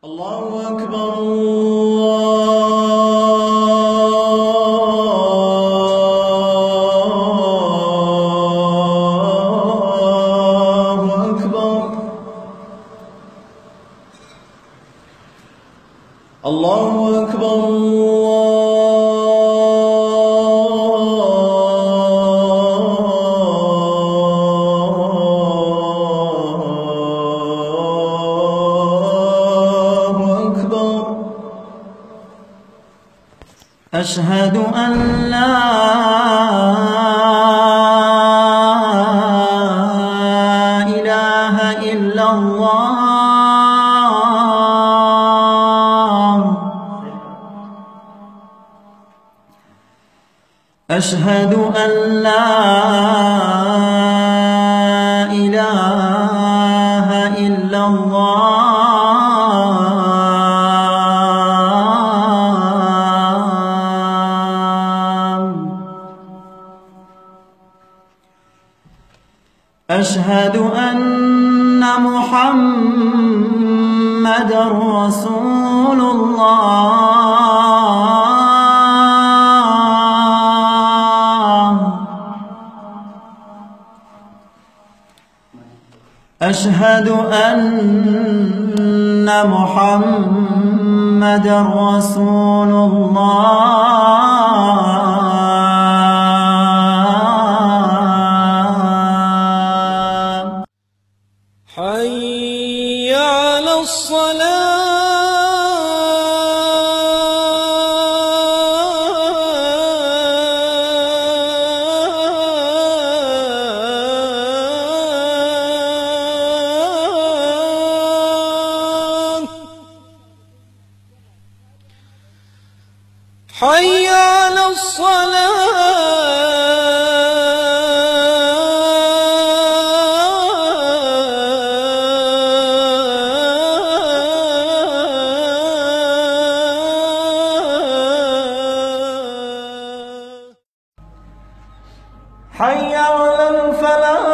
الله أكبر الله أكبر الله أكبر أشهد أن لا إله إلا الله أشهد أن لا إله إلا الله أشهد أن محمدًا رسول الله أشهد أن محمدًا رسول الله حي على الصلاة حي على حي على الفلاح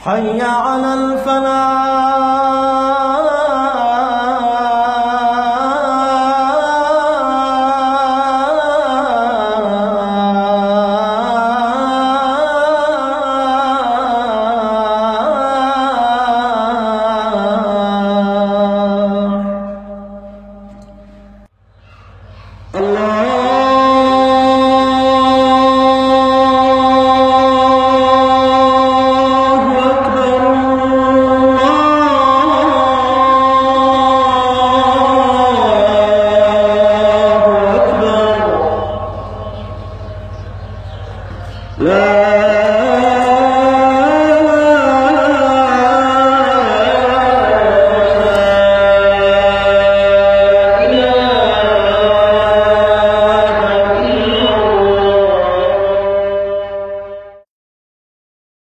حي على الفلاح